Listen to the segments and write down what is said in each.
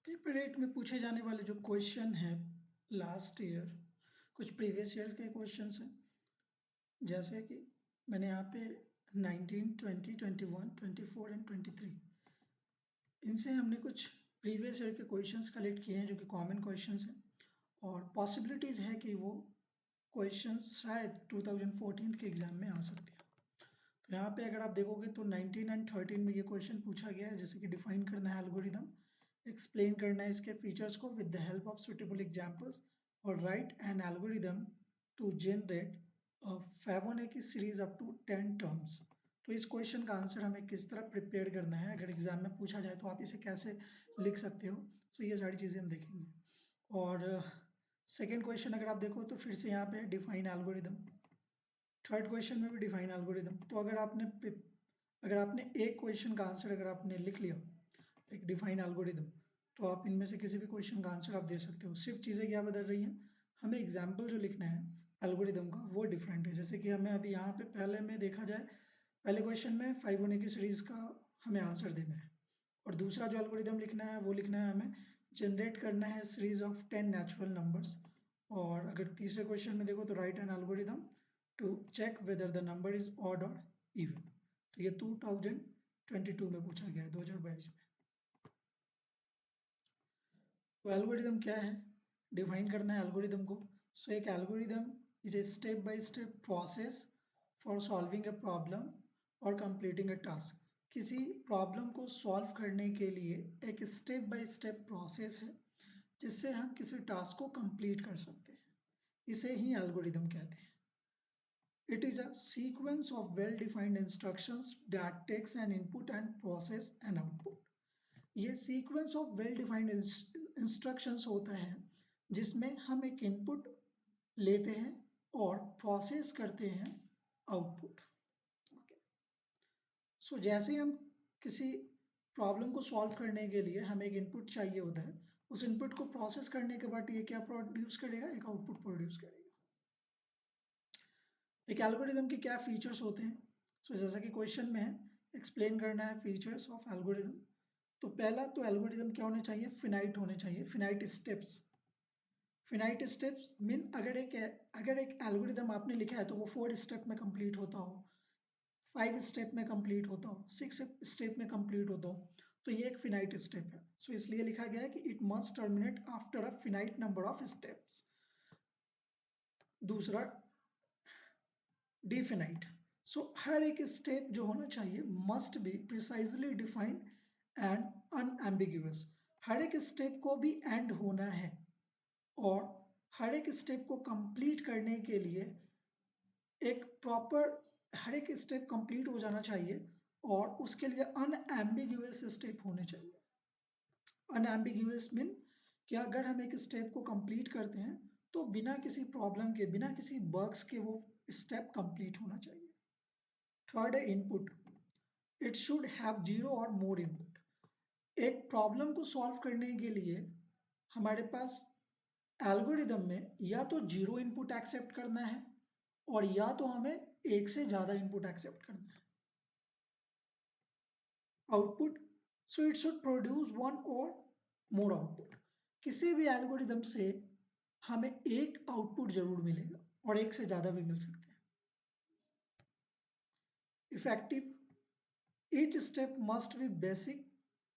Paper 8 में पूछे जाने वाले जो क्वेश्चन हैं लास्ट ईयर, कुछ प्रीवियस ईयर के क्वेश्चंस हैं, जैसे कि मैंने यहाँ पे 19, 20, 21, 24 एंड 23 इनसे हमने कुछ प्रीवियस ईयर के क्वेश्चंस कलेक्ट किए हैं जो कि कॉमन क्वेश्चंस हैं और पॉसिबिलिटीज़ है कि वो क्वेश्चंस शायद 2014 के एग्ज़ाम में आ सकते हैं। तो यहाँ पे अगर आप देखोगे तो 19 एंड 13 में ये क्वेश्चन पूछा गया है, जैसे कि डिफाइन करना है एल्गोरिदम, एक्सप्लेन करना है इसके फीचर्स को with the help of suitable examples और write an algorithm to generate a Fibonacci series up to 10 terms. तो इस क्वेश्चन का आंसर हमें किस तरह प्रिपेयर करना है, अगर एग्जाम में पूछा जाए तो आप इसे कैसे लिख सकते हो, तो ये सारी चीज़ें हम देखेंगे। और सेकेंड क्वेश्चन अगर आप देखो तो फिर से यहाँ पे डिफाइन एल्गोरिदम, थर्ड क्वेश्चन में भी डिफाइन एल्गोरिदम। तो अगर आपने एक क्वेश्चन का आंसर अगर आपने लिख लिया एक डिफाइन एल्गोरिदम, तो आप इनमें से किसी भी क्वेश्चन का आंसर आप दे सकते हो। सिर्फ चीज़ें क्या बदल रही हैं, हमें एग्जाम्पल जो लिखना है एल्गोरिदम का वो डिफरेंट है। जैसे कि हमें अभी यहाँ पे पहले में देखा जाए, पहले क्वेश्चन में फिबोनाची सीरीज का हमें आंसर देना है और दूसरा जो एल्गोरिदम लिखना है वो लिखना है हमें जनरेट करना है सीरीज ऑफ 10 नेचुरल नंबर्स। और अगर तीसरे क्वेश्चन में देखो तो write an algorithm to check whether the number is odd और इवन। तो ये 2022 में पूछा गया है, 2022 में। तो एल्गोरिदम क्या है, डिफाइन करना है एल्गोरिदम को। सो एक algorithm is a step by step process for solving a problem और कंप्लीटिंग अ टास्क। किसी प्रॉब्लम को सॉल्व करने के लिए एक स्टेप बाय स्टेप प्रोसेस है जिससे हम किसी टास्क को कंप्लीट कर सकते हैं, इसे ही एल्गोरिदम कहते हैं। It is a sequence of well-defined instructions that takes an input and process an output. ये sequence of well defined instructions होता है जिसमें हम एक इनपुट लेते हैं और प्रोसेस करते हैं आउटपुट। सो जैसे हम किसी प्रॉब्लम को सॉल्व करने के लिए हमें एक इनपुट चाहिए होता है, उस इनपुट को प्रोसेस करने के बाद ये क्या प्रोड्यूस करेगा, एक आउटपुट प्रोड्यूस करेगा। एक एल्गोरिदम के क्या फीचर्स होते हैं, सो जैसा कि क्वेश्चन में है एक्सप्लेन करना है फीचर्स ऑफ एल्गोरिदम। तो पहला तो एल्गोरिदम क्या होने चाहिए, फिनाइट होने चाहिए, finite steps. Finite steps mean अगर एक एल्गोरिदम आपने लिखा है तो वो 4 स्टेप में कंप्लीट होता हो, 5 स्टेप में कंप्लीट होता हो, 6 स्टेप में कंप्लीट होता हो, तो ये एक फिनाइट स्टेप है। सो इसलिए लिखा गया है कि it must terminate after a finite number of steps. दूसरा डिफिनाइट, सो हर एक स्टेप जो होना चाहिए must be precisely defined and unambiguous. हर एक स्टेप को भी एंड होना है और हर एक स्टेप को कंप्लीट करने के लिए एक प्रॉपर, हर एक स्टेप कंप्लीट हो जाना चाहिए और उसके लिए अनएम्बिग्यूअस स्टेप होने चाहिए। अनएम्बिग्यूअस मीन कि अगर हम एक स्टेप को कंप्लीट करते हैं तो बिना किसी प्रॉब्लम के, बिना किसी बग्स के वो स्टेप कंप्लीट होना चाहिए। थर्ड है इनपुट, इट शुड हैव 0 और मोर इनपुट। एक प्रॉब्लम को सॉल्व करने के लिए हमारे पास एल्गोरिदम में या तो 0 इनपुट एक्सेप्ट करना है और या तो हमें एक से ज्यादा इनपुट एक्सेप्ट करना है। Output, so it should produce 1 और मोर आउटपुट। किसी भी एल्गोरिदम से हमें एक आउटपुट जरूर मिलेगा और एक से ज्यादा भी मिल सकते हैं। Effective, each step must be basic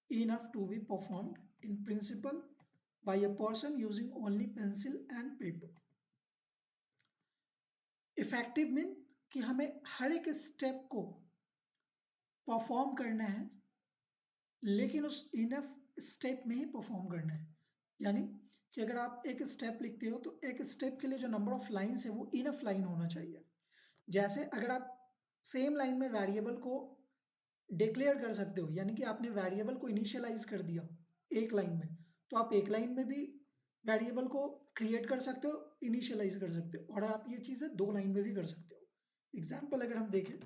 enough to be performed in principle by a person using only pencil and paper. Effective mean कि हमें हर एक स्टेप को परफॉर्म करना है लेकिन उस इनफ स्टेप में ही परफॉर्म करना है। यानी कि अगर आप एक स्टेप लिखते हो तो एक स्टेप के लिए जो नंबर ऑफ लाइन्स है वो इनफ लाइन होना चाहिए। जैसे अगर आप सेम लाइन में वेरिएबल को डिक्लेयर कर सकते हो, यानी कि आपने वेरिएबल को इनिशियलाइज कर दिया एक लाइन में, तो आप एक लाइन में भी वेरिएबल को क्रिएट कर सकते हो, इनिशियलाइज कर सकते हो, और आप ये चीजें 2 लाइन में भी कर सकते हो। एग्जाम्पल अगर हम देखें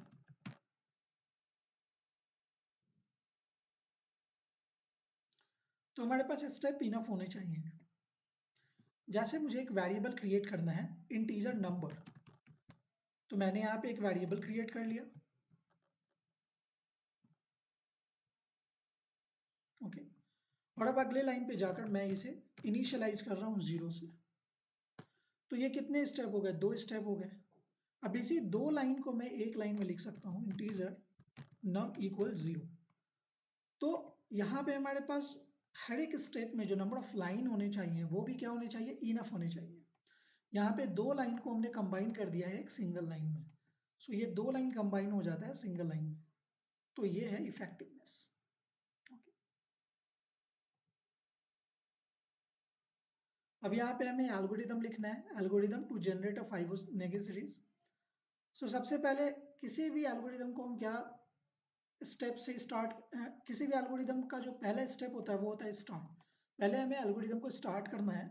तो हमारे पास स्टेप इनफ होने चाहिए। जैसे मुझे एक वेरिएबल क्रिएट करना है इंटीजर नंबर, तो मैंने यहाँ पे एक वेरिएबल क्रिएट कर लिया, ओके। और अब अगले लाइन पे जाकर मैं इसे इनिशियलाइज कर रहा हूँ 0 से। तो ये कितने स्टेप हो गए? 2 स्टेप हो गए। अब इसी 2 लाइन को मैं एक लाइन में लिख सकता हूँ, इंटीजर num इक्वल 0। तो यहाँ पे हमारे पास हर एक स्टेप में जो नंबर ऑफ लाइन होने चाहिए वो भी क्या होने चाहिए? इनफ होने चाहिए। यहाँ पे 2 लाइन को हमने कंबाइन कर दिया है एक सिंगल लाइन में। सो ये 2 लाइन कंबाइन हो जाता है सिंगल लाइन में। तो ये है इफेक्टिवनेस। अब यहाँ पे हमें एल्गोरिदम लिखना है, algorithm to generate a Fibonacci series. So सबसे पहले किसी भी एल्गोरिदम को हम क्या स्टेप से स्टार्ट, किसी भी एल्गोरिदम का जो पहला स्टेप होता है वो होता है स्टार्ट। पहले हमें एल्गोरिदम को स्टार्ट करना है,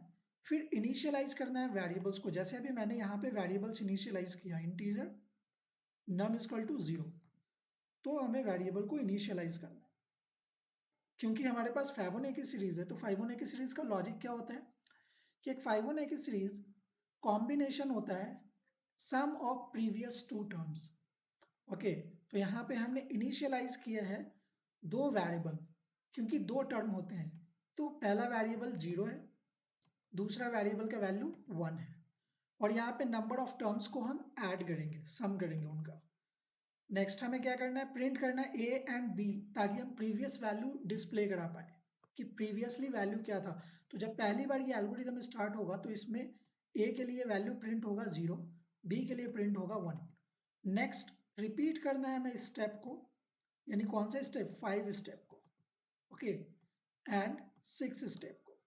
फिर इनिशियलाइज करना है वेरिएबल्स को। जैसे अभी मैंने यहाँ पे वेरिएबल्स इनिशियलाइज किया, इंटीजर नम इक्वल टू 0। तो हमें वेरिएबल को इनिशियलाइज करना है। क्योंकि हमारे पास फाइबोनेकी सीरीज है, तो फाइबोनेकी सीरीज का लॉजिक क्या होता है कि एक फाइबोनेकी सीरीज कॉम्बिनेशन होता है sum of previous two terms. Okay, तो यहाँ पे हमने इनिशियलाइज किया है 2 वेरिएबल, क्योंकि 2 टर्म होते हैं। तो पहला वेरिएबल 0 है, दूसरा वेरिएबल का वैल्यू 1 है, और यहाँ पे नंबर ऑफ टर्म्स को हम ऐड करेंगे, सम करेंगे उनका। नेक्स्ट हमें क्या करना है? प्रिंट करना है ए एंड बी, ताकि हम प्रीवियस वैल्यू डिस्प्ले करा पाए कि प्रीवियसली वैल्यू क्या था। तो जब पहली बार ये एल्गोरिथम स्टार्ट होगा तो इसमें ए के लिए वैल्यू प्रिंट होगा 0, बी के लिए प्रिंट होगा 1। नेक्स्ट रिपीट करना है हमें इस स्टेप को, यानी कौन सा स्टेप? 5 स्टेप को, ओके, एंड 6 स्टेप को।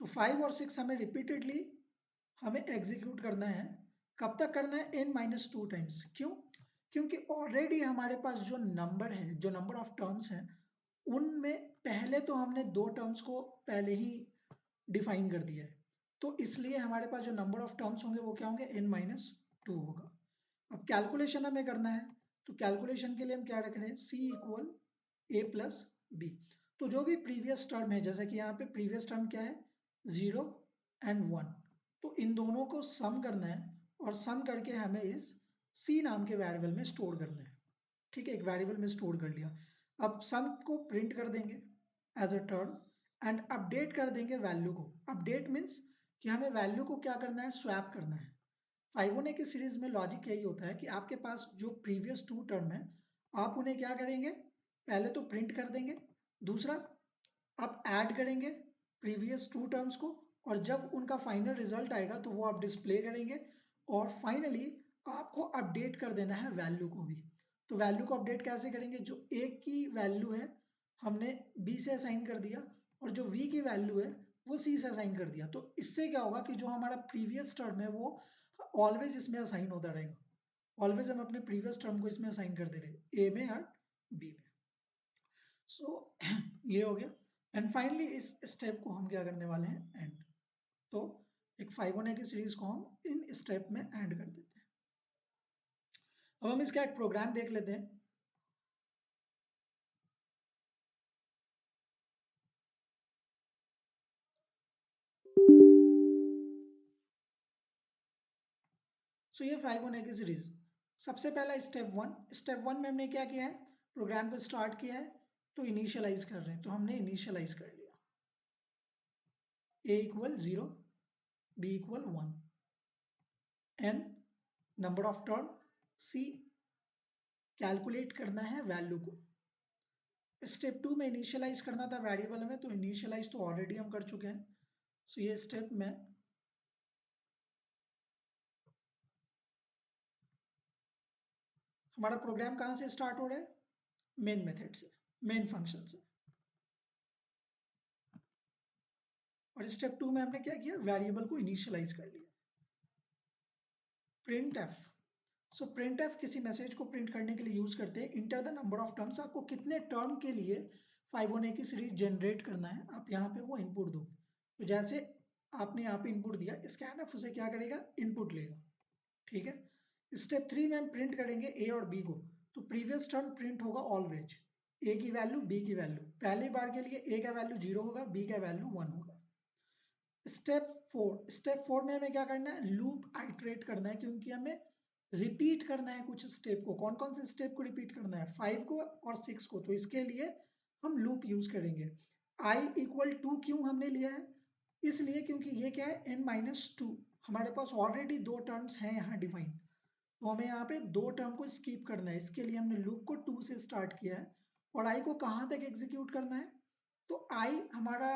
तो 5 और 6 हमें रिपीटेडली हमें एग्जीक्यूट करना है। कब तक करना है? n-2 times. क्यों? क्योंकि ऑलरेडी हमारे पास जो नंबर है, जो नंबर ऑफ टर्म्स हैं, उनमें पहले तो हमने 2 टर्म्स को पहले ही डिफाइन कर दिया है। तो इसलिए हमारे पास जो नंबर ऑफ टर्म्स होंगे वो क्या होंगे? n-2 होगा। अब कैलकुलेशन हमें करना है, तो कैलकुलेशन के लिए हम क्या रख रहे हैं? c इक्वल a प्लस बी। तो जो भी प्रीवियस टर्म है, जैसे कि यहाँ पे प्रीवियस टर्म क्या है? 0 एंड 1। तो इन दोनों को सम करना है, और सम करके हमें इस c नाम के वेरिएबल में स्टोर करना है। ठीक है, एक वेरिएबल में स्टोर कर लिया। अब सम को प्रिंट कर देंगे as a term, and update कर देंगे वैल्यू को। अपडेट मीन्स कि हमें वैल्यू को क्या करना है? स्वैप करना है। फाइबोनेकी सीरीज में लॉजिक यही होता है कि आपके पास जो प्रीवियस 2 टर्म है, आप उन्हें क्या करेंगे? पहले तो प्रिंट कर देंगे, दूसरा आप ऐड करेंगे प्रीवियस 2 टर्म्स को, और जब उनका फाइनल रिजल्ट आएगा तो वो आप डिस्प्ले करेंगे, और फाइनली आपको अपडेट कर देना है वैल्यू को भी। तो वैल्यू को अपडेट कैसे करेंगे? जो ए की वैल्यू है हमने बी से असाइन कर दिया, और जो वी की वैल्यू है वो सी से असाइन कर दिया। तो इससे क्या होगा कि जो हमारा प्रीवियस टर्म है वो ऑलवेज इसमें असाइन होता रहेगा। ऑलवेज हम अपने प्रीवियस टर्म को इसमें असाइन कर दे रहे, ए में और बी में। सो ये हो गया। एंड फाइनली इस स्टेप को हम क्या करने वाले हैं? एंड। तो एक फाइबोनेकी सीरीज को हम इन स्टेप में एंड कर देते हैं। अब हम इसका एक प्रोग्राम देख लेते हैं। सो ये फाइबोनेकी सीरीज, सबसे पहला स्टेप वन में हमने क्या किया है? प्रोग्राम को स्टार्ट किया है, तो इनिशियलाइज कर रहे हैं, तो हमने इनिशियलाइज कर लिया। a equal 0, b equal 1, n number of term, c calculate करना है वैल्यू को। स्टेप 2 में इनिशियलाइज करना था वेरिएबल में, तो इनिशियलाइज तो ऑलरेडी हम कर चुके हैं। सो ये स्टेप में हमारा प्रोग्राम कहाँ से स्टार्ट हो रहा है? मेन मेथड से, मेन फंक्शन से। और स्टेप 2 में हमने क्या किया? वेरिएबल को इनिशियलाइज कर लिया। Print F. So print F किसी मैसेज को प्रिंट करने के लिए यूज करते हैं। Enter the number of terms, आपको कितने टर्म के लिए फाइबोनेकी सीरीज जनरेट करना है, आप यहाँ पे वो इनपुट दोगे। तो जैसे आपने यहाँ पे इनपुट दिया, स्कैन एफ उसे क्या करेगा? इनपुट लेगा। ठीक है। स्टेप 3 में हम प्रिंट करेंगे ए और बी को। तो प्रीवियस टर्म प्रिंट होगा ऑलवेज, ए की वैल्यू, बी की वैल्यू। पहली बार के लिए ए का वैल्यू 0 होगा, बी का वैल्यू 1 होगा। स्टेप 4 में हमें क्या करना है? लूप आइटरेट करना है, क्योंकि हमें रिपीट करना है कुछ स्टेप को। कौन कौन से स्टेप को रिपीट करना है? 5 को और 6 को। तो इसके लिए हम लूप यूज करेंगे। आई इक्वल टू क्यों हमने लिया है, इसलिए क्योंकि ये क्या है n-2, हमारे पास ऑलरेडी दो टर्म्स हैं यहाँ डिफाइन, तो हमें यहाँ पे दो टर्म को स्किप करना है, इसके लिए हमने लूप को 2 से स्टार्ट किया है और आई को कहाँ तक एग्जीक्यूट करना है, तो आई हमारा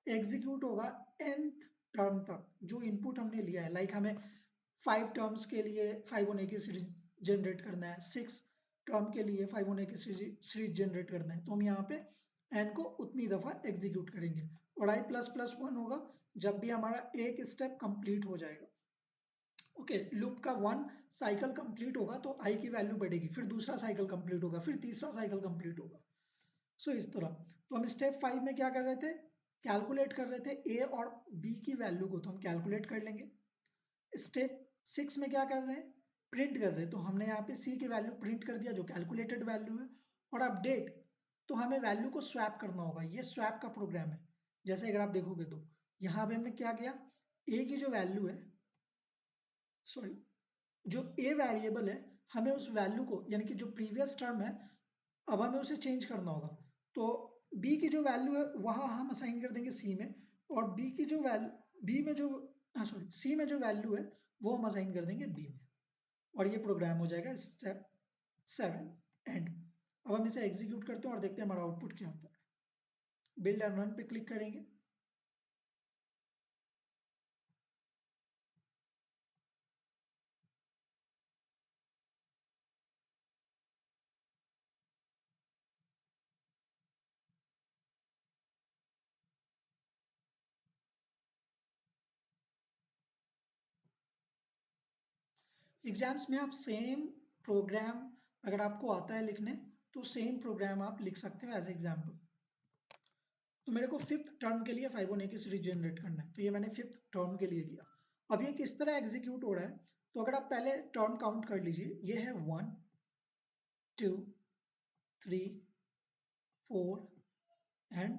एग्जीक्यूट होगा nth टर्म तक जो इनपुट हमने लिया है। लाइक हमें 5 टर्म्स के लिए 5 होने की सीरीज जनरेट करना है, 6 टर्म के लिए 5 होने की सीरीज जनरेट करना है, तो हम यहाँ पे n को उतनी दफा एग्जीक्यूट करेंगे और i प्लस प्लस 1 होगा जब भी हमारा एक स्टेप कंप्लीट हो जाएगा। ओके, लूप का 1 साइकिल कंप्लीट होगा तो i की वैल्यू बढ़ेगी, फिर दूसरा साइकिल कंप्लीट होगा, फिर तीसरा साइकिल कंप्लीट होगा। सो इस तरह, तो हम स्टेप 5 में क्या कर रहे थे, कैलकुलेट कर रहे थे a और b की वैल्यू को, तो हम कैलकुलेट कर लेंगे। स्टेप 6 में क्या कर रहे हैं, प्रिंट कर रहे हैं, तो हमने यहाँ पे c की वैल्यू प्रिंट कर दिया जो कैलकुलेटेड वैल्यू है। और अपडेट, तो हमें वैल्यू को स्वैप करना होगा, ये स्वैप का प्रोग्राम है। जैसे अगर आप देखोगे तो यहाँ पे हमने क्या किया, a की जो वैल्यू है, सॉरी, जो a वेरिएबल है, हमें उस वैल्यू को, यानी कि जो प्रीवियस टर्म है, अब हमें उसे चेंज करना होगा। तो b की जो वैल्यू है वहां हम असाइन कर देंगे c में, और b की जो वैल्यू, b में जो, सॉरी, c में जो वैल्यू है वो हम असाइन कर देंगे b में, और ये प्रोग्राम हो जाएगा स्टेप 7 एंड। अब हम इसे एग्जीक्यूट करते हैं और देखते हैं हमारा आउटपुट क्या होता है। बिल्ड एंड रन पे क्लिक करेंगे। एग्जाम्स में आप सेम प्रोग्राम, अगर आपको आता है लिखने, तो सेम प्रोग्राम आप लिख सकते हो एज एग्जाम्पल। तो मेरे को 5th टर्म के लिए 5 होने की सीरीज जनरेट करना है, तो ये मैंने 5th टर्म के लिए किया। अब ये किस तरह एग्जीक्यूट हो रहा है, तो अगर आप पहले टर्म काउंट कर लीजिए, ये है 1 2 3 4 एंड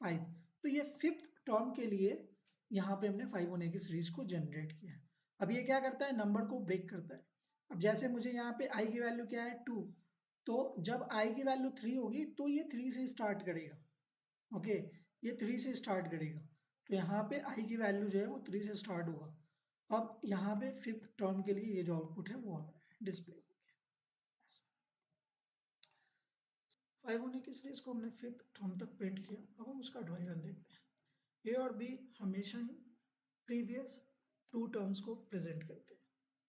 5, तो ये 5th टर्म के लिए यहाँ पे हमने 5 होने की सीरीज को जनरेट किया है। अब ये क्या करता है, नंबर को ब्रेक करता है। अब जैसे मुझे यहाँ पे i की वैल्यू क्या है 2, तो जब i की वैल्यू 3 होगी तो ये 3 से स्टार्ट करेगा। ओके, ये 3 से स्टार्ट करेगा, तो यहाँ पे i की वैल्यू जो है वो 3 से स्टार्ट होगा। अब यहाँ पे 5th टर्म के लिए ये जो आउटपुट है वो डिस्प्ले हो गया। 5 होने की सीरीज को हमने 5th टर्म तक प्रिंट किया। अब हम उसका ड्राई रन देखते हैं। ए और बी हमेशा ही प्रीवियस 2 टर्म्स को प्रेजेंट करते हैं,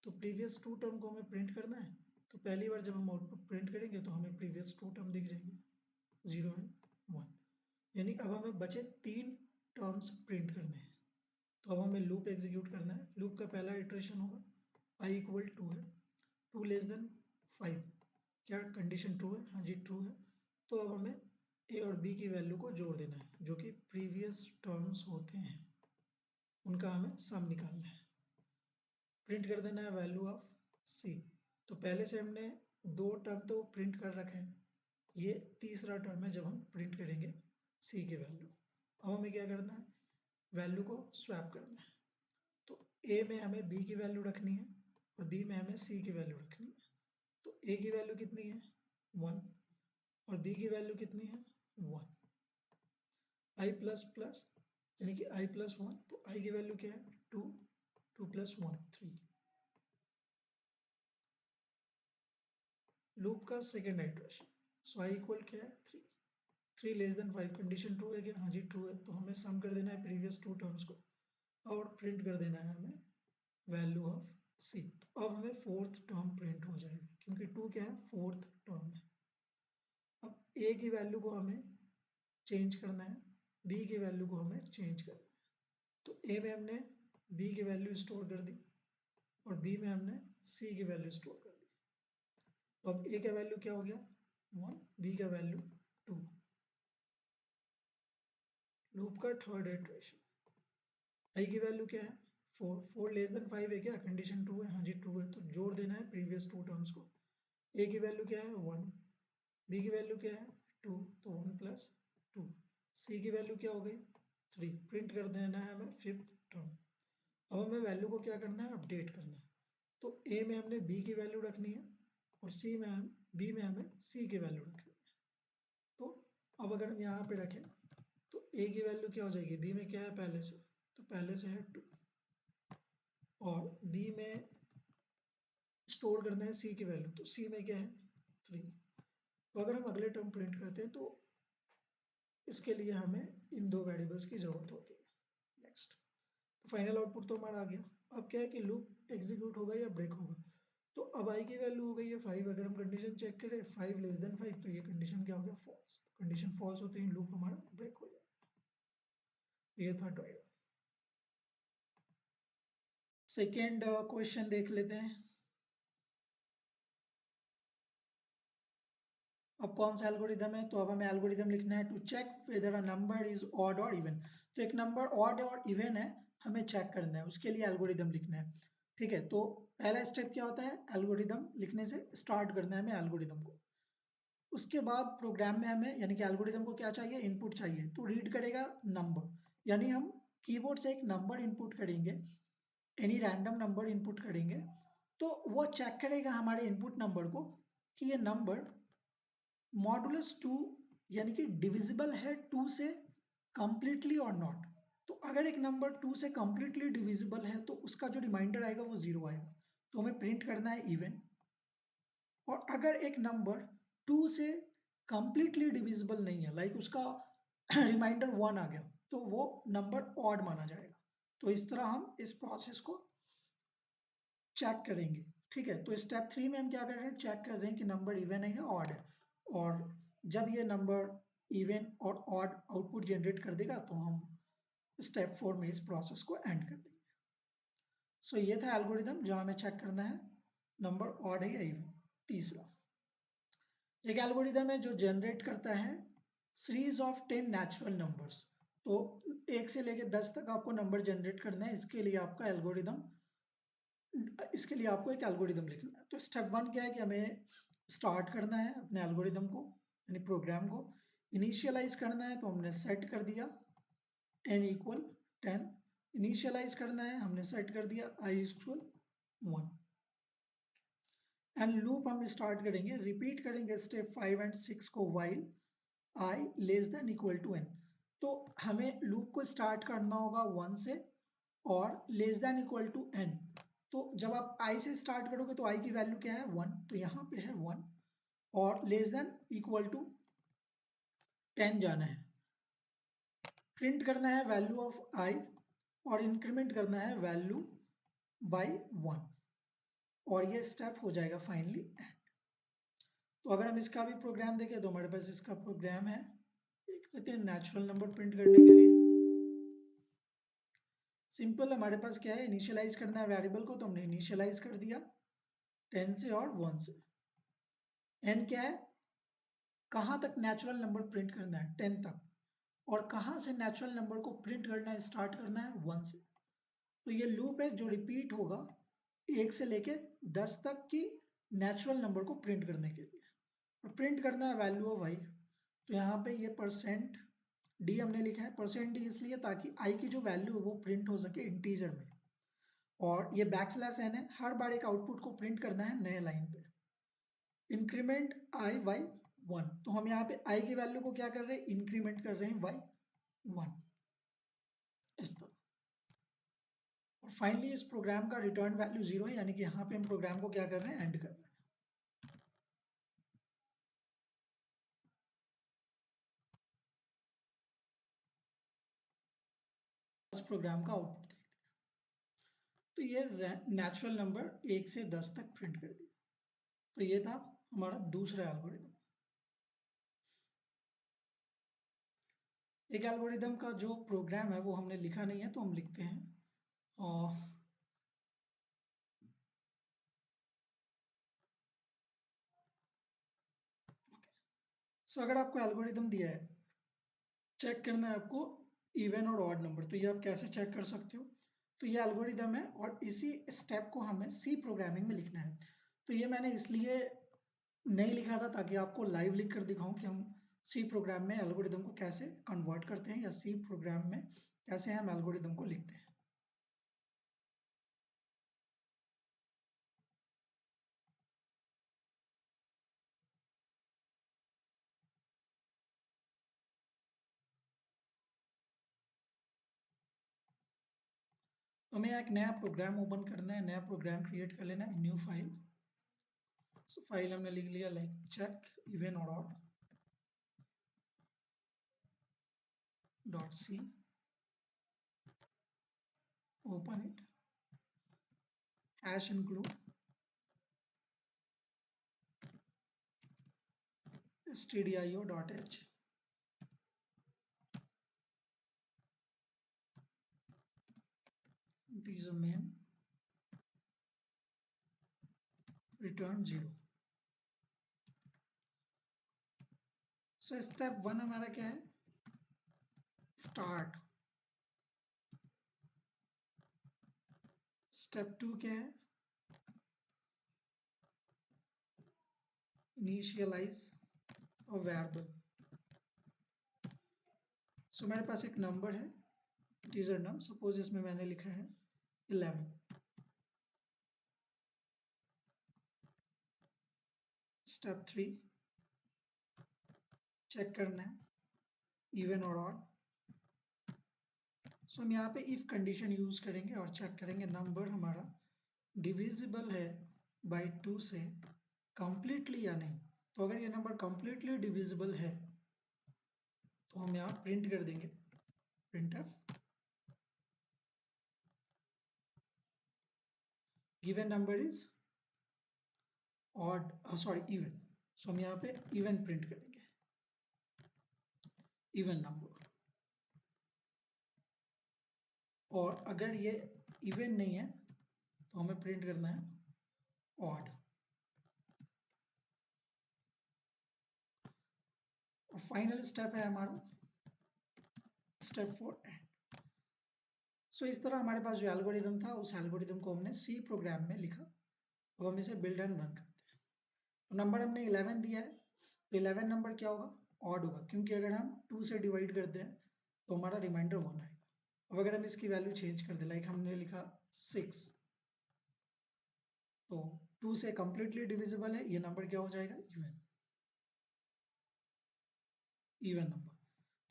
तो प्रीवियस 2 टर्म को हमें प्रिंट करना है, तो पहली बार जब हम आउटपुट प्रिंट करेंगे तो हमें प्रीवियस 2 टर्म दिख जाएंगे, 0 एंड 1, यानी अब हमें बचे 3 टर्म्स प्रिंट करने हैं। तो अब हमें लूप एग्जीक्यूट करना है। लूप का पहला इटरेशन होगा i इक्वल 2 है, 2 लेस देन 5, क्या कंडीशन ट्रू है, हाँ जी ट्रू है। तो अब हमें a और b की वैल्यू को जोड़ देना है, जो कि प्रीवियस टर्म्स होते हैं, उनका हमें सम निकालना है। प्रिंट कर देना है वैल्यू ऑफ c। तो पहले से हमने 2 टर्म तो प्रिंट कर रखे हैं, ये तीसरा टर्म है जब हम प्रिंट करेंगे c की वैल्यू। अब हमें क्या करना है, वैल्यू को स्वैप करना है। तो a में हमें b की वैल्यू रखनी है और b में हमें c की वैल्यू रखनी है। तो a की वैल्यू कितनी है 1 और b की वैल्यू कितनी है 1, i प्लस प्लस यानी कि i प्लस 1, तो i की वैल्यू क्या है 2, 2 प्लस 1 3। लूप का second iteration, so i equal क्या है 3, 3 लेस देन 5, कंडीशन ट्रू है क्या, हाँ जी ट्रू है। तो हमें सम कर देना है प्रीवियस 2 टर्म्स को और प्रिंट कर देना है हमें वैल्यू ऑफ c। तो अब हमें 4th टर्म प्रिंट हो जाएगा, क्योंकि 2 क्या है 4th टर्म है। अब a की वैल्यू को हमें चेंज करना है, b की वैल्यू को हमें चेंज करना है। तो a में हमने b की वैल्यू स्टोर कर दी और b में हमने c की वैल्यू स्टोर कर दी। तो अब a का वैल्यू क्या हो गया 1, b का वैल्यू 2। लूप का थर्ड इटरेशन, i की वैल्यू क्या है 4, 4 लेस देन 5 है क्या, कंडीशन ट्रू है, हाँ जी ट्रू है। तो जोड़ देना है प्रीवियस 2 टर्म्स को। a की वैल्यू क्या है 1, b की वैल्यू क्या है 2, तो 1 प्लस 2, c की वैल्यू क्या हो गई 3। प्रिंट कर देना है हमें 5th टर्म। अब हमें वैल्यू को क्या करना है अपडेट करना है। तो a में हमने b की वैल्यू रखनी है और b में हमें c की वैल्यू रखनी है। तो अब अगर हम यहाँ पे रखें तो ए की वैल्यू क्या हो जाएगी, बी में क्या है पहले से, तो पहले से है 2 और बी में स्टोर करना है सी की वैल्यू, तो सी में क्या है 3। तो अगर हम अगले टर्म प्रिंट करते हैं तो इसके लिए हमें इन दो वेरिएबल्स की जरूरत होती है। नेक्स्ट, तो फाइनल आउटपुट तो हमारा आ गया। अब क्या है कि लूप एग्जीक्यूट होगा या ब्रेक होगा। तो अब आई की वैल्यू हो गई है 5, अगर हम कंडीशन चेक करें 5 लेस देन 5, तो ये कंडीशन क्या हो गया, फॉल्स। कंडीशन फॉल्स होते ही लूप हमारा ब्रेक हो जाएगा। ये था डायग्राम। सेकेंड क्वेश्चन देख लेते हैं। अब कौन सा एल्गोरिदम है, तो अब हमें एल्गोरिदम लिखना है to check whether a number is odd और इवन। तो एक नंबर ऑड और इवन है, हमें चेक करना है, उसके लिए एल्गोरिदम लिखना है। ठीक है, तो पहला स्टेप क्या होता है, एल्गोरिदम लिखने से स्टार्ट करना है हमें एल्गोरिदम को। उसके बाद प्रोग्राम में हमें यानी कि एल्गोरिदम को क्या चाहिए, इनपुट चाहिए। तो रीड करेगा नंबर, यानी हम कीबोर्ड से एक नंबर इनपुट करेंगे, एनी रैंडम नंबर इनपुट करेंगे, तो वो चेक करेगा हमारे इनपुट नंबर को कि ये नंबर मॉडुलस 2 यानी कि डिविजिबल है 2 से कंप्लीटली और नॉट। तो अगर एक नंबर 2 से कंप्लीटली डिविजिबल है तो उसका जो रिमाइंडर आएगा वो 0 आएगा, तो हमें प्रिंट करना है इवन। और अगर एक नंबर 2 से कंप्लीटली डिविजिबल नहीं है, लाइक उसका रिमाइंडर 1 आ गया, तो वो नंबर ऑड माना जाएगा। तो इस तरह हम इस प्रोसेस को चेक करेंगे। ठीक है, तो स्टेप 3 में हम क्या कर रहे हैं, चेक कर रहे हैं कि नंबर इवन है या ऑड है। और जब ये नंबर इवन और ऑड आउटपुट जनरेट कर देगा तो हम स्टेप 4 में इस प्रोसेस को एंड कर देंगे। सो ये था एल्गोरिदम जहां हमें चेक करना है नंबर ऑड है या इवन। तीसरा, एक एल्गोरिदम है जो जनरेट करता है सीरीज ऑफ 10 नेचुरल नंबर्स। तो 1 से लेकर 10 तक आपको नंबर जनरेट करना है, इसके लिए आपको एक एल्गोरिदम लिखना है। तो स्टेप 1 क्या है कि हमें स्टार्ट करना है अपने एल्गोरिदम को, यानी प्रोग्राम को इनिशियलाइज करना है। तो हमने सेट कर दिया n इक्वल 10, इनिशियलाइज करना है, हमने सेट कर दिया i इक्वल 1 एंड लूप हम स्टार्ट करेंगे, रिपीट करेंगे स्टेप 5 एंड 6 को while i less than equal to n। तो हमें लूप को स्टार्ट करना होगा 1 से और less than equal to n। तो जब आप i से स्टार्ट करोगे तो i की वैल्यू क्या है 1, तो यहाँ पे है 1 और लेस देन इक्वल टू 10 जाना है। प्रिंट करना है वैल्यू ऑफ i और इंक्रीमेंट करना है वैल्यू बाई 1 और ये स्टेप हो जाएगा फाइनली एंड। तो अगर हम इसका भी प्रोग्राम देखें तो हमारे पास इसका प्रोग्राम है, कहते हैं नेचुरल नंबर प्रिंट करने के लिए। सिंपल, हमारे पास क्या है, इनिशियलाइज करना है वेरिएबल को, तो हमने इनिशियलाइज कर दिया 10 से और 1 से। एन क्या है, कहाँ तक नेचुरल नंबर प्रिंट करना है 10 तक, और कहाँ से नेचुरल नंबर को प्रिंट करना है, स्टार्ट करना है 1 से। तो ये लूप है जो रिपीट होगा 1 से लेके 10 तक की नेचुरल नंबर को प्रिंट करने के लिए। और प्रिंट करना है वैल्यू ऑफ आई। तो यहाँ पे ये परसेंट डी हमने लिखा है, परसेंट डी इसलिए ताकि आई की जो वैल्यू है वो प्रिंट हो सके इंटीजर में। और ये बैकस्लैश एन है, हर बार एक आउटपुट को प्रिंट करना है नए लाइन पे। इंक्रीमेंट आई बाई 1, तो हम यहाँ पे आई की वैल्यू को क्या कर रहे हैं, इंक्रीमेंट कर रहे हैं बाई 1 इस तरह। और फाइनली इस प्रोग्राम का रिटर्न वैल्यू 0 है, यानी कि यहाँ पे हम प्रोग्राम को क्या कर रहे हैं, एंड कर रहे हैं। इस प्रोग्राम का आउटपुट देखते हैं। तो ये नेचुरल नंबर 1 से 10 तक प्रिंट कर दिया। तो ये था हमारा दूसरा एल्गोरिदम। एक एल्गोरिदम का जो प्रोग्राम है वो हमने लिखा नहीं है, तो हम लिखते हैं और सो अगर आपको एल्गोरिदम दिया है, चेक करना है आपको इवन और ऑड नंबर, तो ये आप कैसे चेक कर सकते हो। तो ये एल्गोरिदम है और इसी स्टेप को हमें सी प्रोग्रामिंग में लिखना है। तो ये मैंने इसलिए नहीं लिखा था ताकि आपको लाइव लिख कर दिखाऊं कि हम सी प्रोग्राम में एल्गोरिदम को कैसे कन्वर्ट करते हैं या सी प्रोग्राम में कैसे हम एल्गोरिदम को लिखते हैं। हमें एक नया प्रोग्राम ओपन करना है, नया प्रोग्राम क्रिएट कर लेना है, न्यू फाइल। सो फाइल हमने लिख लिया लाइक चेक इवन और odd .c, open it, hash include stdio.h, integer main, return 0। So step 1 हमारा क्या है, स्टार्ट। स्टेप 2 क्या है, इनिशियलाइज और वेरिएबल। सो मेरे पास एक नंबर है, टीजर नम, सपोज इसमें मैंने लिखा है 11। स्टेप 3 चेक करना है इवन और ऑड। सो हम यहाँ पे इफ कंडीशन यूज करेंगे और चेक करेंगे नंबर हमारा डिविजिबल है बाय 2 से कंप्लीटली या नहीं। तो अगर ये नंबर कंप्लीटली डिविजिबल है तो हम यहाँ प्रिंट कर देंगे printf given number is odd, sorry even. So हम यहाँ पे इवन प्रिंट करेंगे, इवन नंबर। और अगर ये इवन नहीं है तो हमें प्रिंट करना है ऑड। और फाइनल स्टेप है हमारा स्टेप 4 एंड। सो इस तरह हमारे पास जो एल्गोरिदम था उस एल्गोरिदम को हमने सी प्रोग्राम में लिखा। अब हम इसे बिल्ड एंड रन करते हैं। तो नंबर हमने 11 दिया है, तो 11 नंबर क्या होगा, ऑड होगा, क्योंकि अगर हम 2 से डिवाइड करते हैं तो हमारा रिमाइंडर 1 आएगा। अब अगर हम इसकी वैल्यू चेंज कर दें, लाइक हमने लिखा 6, तो 2 से कंप्लीटली डिविजिबल है, ये नंबर क्या हो जाएगा, इवन, इवन नंबर।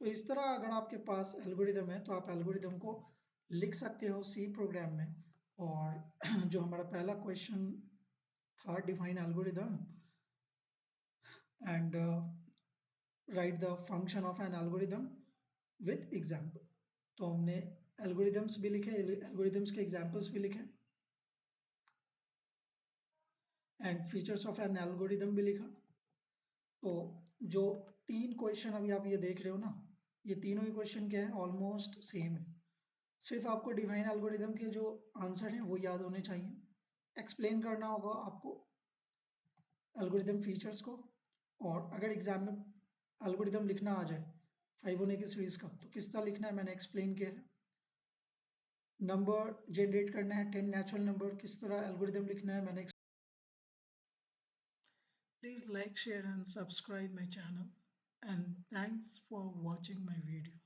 तो इस तरह अगर आपके पास एल्गोरिदम है तो आप एल्गोरिदम को लिख सकते हो सी प्रोग्राम में। और जो हमारा पहला क्वेश्चन था, define algorithm and right the function of N algorithm with example. तो हमने एल्गोरिदम्स भी लिखे, एल्गोरिदम्स के एग्जाम्पल्स भी लिखे and features of N algorithm भी लिखा। तो जो 3 क्वेश्चन अभी आप ये देख रहे हो ना, ये तीनों ही क्वेश्चन क्या है, ऑलमोस्ट सेम है। सिर्फ आपको डिफाइन एल्गोरिदम के जो आंसर हैं वो याद होने चाहिए, एक्सप्लेन करना होगा आपको एल्गोरिदम फीचर्स को। और अगर एग्जाम में एल्गोरिदम लिखना आ जाए फाइबोनाची सीरीज का, तो किस तरह लिखना है मैंने एक्सप्लेन किया है। नंबर जनरेट करना है 10 नेचुरल नंबर, किस तरह एल्गोरिदम लिखना है मैंने। Please like, share and subscribe my channel, and thanks for watching my video.